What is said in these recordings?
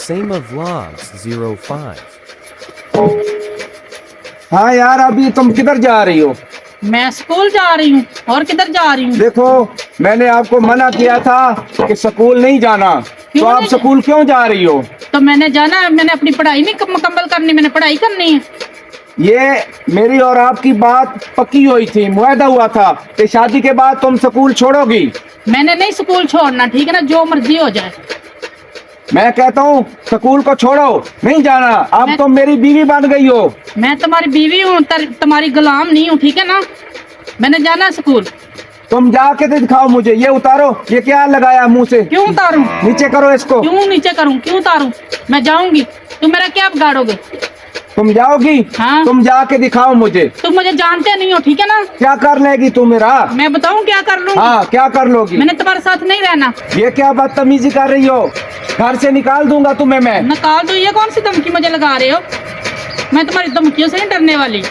Sema Vlogs 05. हाँ यार, अभी तुम किधर जा रही हो? मैं स्कूल जा रही हूँ। और किधर जा रही हूँ? देखो, मैंने आपको मना किया था कि स्कूल नहीं जाना, तो क्यों आप नहीं? स्कूल क्यों जा रही हो? तो मैंने जाना है, मैंने अपनी पढ़ाई नहीं मुकम्मल करनी, मैंने पढ़ाई करनी है। ये मेरी और आपकी बात पक्की हुई थी, मुआहदा हुआ था कि शादी के बाद तुम स्कूल छोड़ोगी। मैंने नहीं स्कूल छोड़ना, ठीक है ना, जो मर्जी हो जाए। मैं कहता हूँ स्कूल को छोड़ो, नहीं जाना। अब तुम मेरी बीवी बन गई हो। मैं तुम्हारी बीवी हूँ, तुम्हारी गुलाम नहीं हूँ, ठीक है ना। मैंने जाना है स्कूल। तुम जाके तो दिखाओ मुझे। ये उतारो, ये क्या लगाया मुंह से? क्यों उतारूं? नीचे करो इसको। क्यों नीचे करूं? क्यों उतारूं? मैं जाऊंगी। तुम मेरा क्या बिगाड़ोगे? तुम जाओगी? हाँ। तुम जाके दिखाओ मुझे। तुम मुझे जानते नहीं हो, ठीक है ना। क्या कर लेगी तू मेरा? मैं बताऊं क्या कर लूंगी? हाँ, क्या कर लोगी? मैंने तुम्हारे साथ नहीं रहना। ये क्या बदतमीजी कर रही हो? घर से निकाल दूंगा तुम्हें मैं। निकाल दो। ये कौन सी धमकी मुझे लगा रहे हो? मैं तुम्हारी धमकियों से नहीं डरने वाली।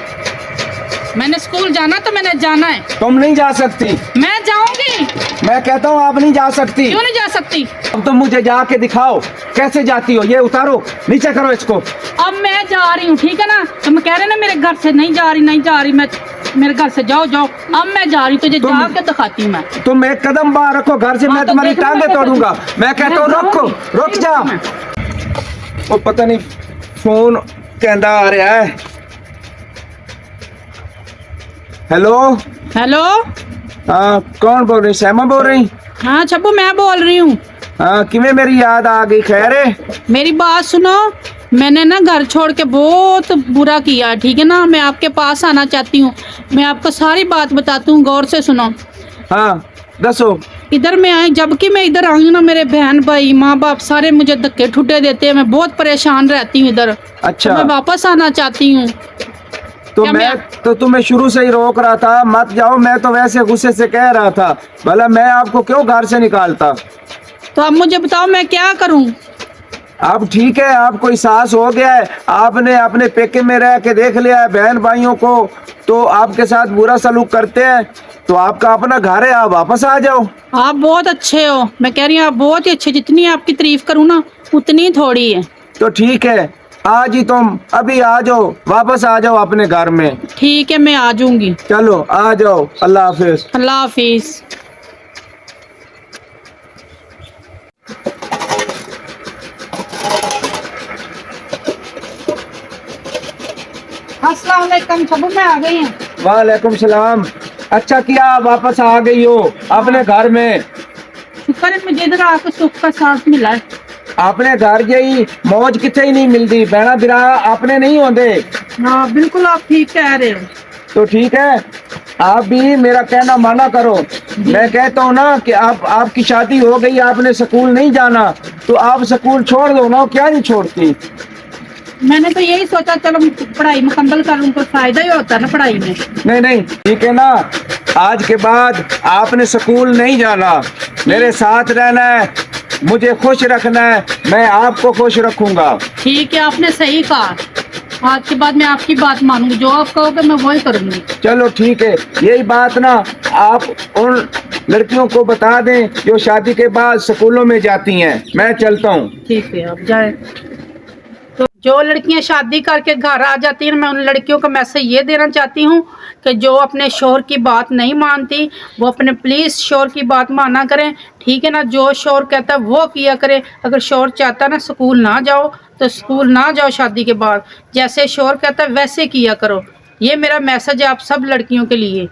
मैंने स्कूल जाना तो मैंने जाना है। तुम नहीं जा सकती। मैं जाऊंगी। मैं कहता हूँ आप नहीं जा सकती। क्यों नहीं जा सकती? अब तुम मुझे जाके दिखाओ कैसे जाती हो। ये उतारो, नीचे करो इसको। अब मैं जा रही हूँ, ठीक है ना। तुम कह रहे ना मेरे घर से नहीं जा रही, नहीं जा रही। मैं मेरे घर से जाओ जाओ। अब मैं जा रही, तुझे जाके दिखाती हूँ मैं। तुम एक कदम बाहर रखो घर से, हाँ, मैं तो तुम्हारी देखना टांगे मैं तोड़ूंगा। मैं कहता हूँ रुको, रुक जा। वो पता नहीं फोन कहता आ रहा है। हेलो। हेलो। हाँ, कौन बोल रही? सैमा बोल रही? हाँ छब्बू, मैं बोल रही हूँ। हाँ, किਵੇਂ मेरी याद आ गई? खैर है? मेरी बात सुनो। मैंने ना घर छोड़ के बहुत बुरा किया, ठीक है ना। मैं आपके पास आना चाहती हूँ। मैं आपको सारी बात बताती हूँ, गौर से सुनो। हाँ, दसो। इधर मैं आई, जबकि मैं इधर आई हूँ ना, मेरे बहन भाई माँ बाप सारे मुझे धक्के ठुटे देते हैं। मैं बहुत परेशान रहती हूँ इधर। अच्छा। तो मैं वापस आना चाहती हूँ। तो क्या मैं तो तुम्हें शुरू से ही रोक रहा था, मत जाओ। मैं तो वैसे गुस्से से कह रहा था, भला मैं आपको क्यों घर से निकालता। तो अब मुझे बताओ मैं क्या करूँ? अब ठीक है, आपको एहसास हो गया है। आपने अपने पेके में रह के देख लिया है बहन भाइयों को, तो आपके साथ बुरा सलूक करते हैं। तो आपका अपना घर है, आप वापस आ जाओ। आप बहुत अच्छे हो, मैं कह रही हूँ आप बहुत ही अच्छे। जितनी आपकी तारीफ करूँ ना उतनी थोड़ी है। तो ठीक है, आज ही तुम अभी आ जाओ, वापस आ जाओ अपने घर में। ठीक है, मैं आ जाऊंगी। चलो आ जाओ। अल्लाह हाफिज। अल्लाह हाफिज। अस्सलाम वालेकुम छब्बू, मैं आ गई हूँ। वालेकुम सलाम। अच्छा किया आप वापस आ गई हो अपने घर में। शुक्र है मुझे इधर आकर सुख का सांस मिला है। अपने घर गई मौज किथे ही नहीं मिलती। बहना बिरा अपने नहीं होते। हाँ बिल्कुल, आप ठीक कह रहे हो। तो ठीक है, आप भी मेरा कहना माना करो। मैं कहता हूँ ना कि आपकी शादी हो गई, आपने स्कूल नहीं जाना, तो आप स्कूल छोड़ दो ना। क्या नहीं छोड़ती? मैंने तो यही सोचा चलो पढ़ाई मुकम्मल कर लूँ, तो फायदा ही होता है ना पढ़ाई में। नहीं नहीं, ठीक है ना। आज के बाद आपने स्कूल नहीं जाना, मेरे साथ रहना है, मुझे खुश रखना है, मैं आपको खुश रखूंगा। ठीक है, आपने सही कहा। आज के बाद मैं आपकी बात मानूंगी, जो आप कहोगे मैं वही करूंगी। चलो ठीक है, यही बात ना आप उन लड़कियों को बता दें जो शादी के बाद स्कूलों में जाती हैं। मैं चलता हूँ। ठीक है, आप जाए। तो जो लड़कियां शादी करके घर आ जाती हैं, मैं उन लड़कियों को मैसेज ये देना चाहती हूँ कि जो अपने शोहर की बात नहीं मानती वो अपने प्लीज़ शोहर की बात माना करें, ठीक है ना। जो शोहर कहता है वो किया करे। अगर शोहर चाहता ना स्कूल ना जाओ तो स्कूल ना जाओ शादी के बाद। जैसे शोहर कहता है वैसे किया करो। ये मेरा मैसेज है आप सब लड़कियों के लिए।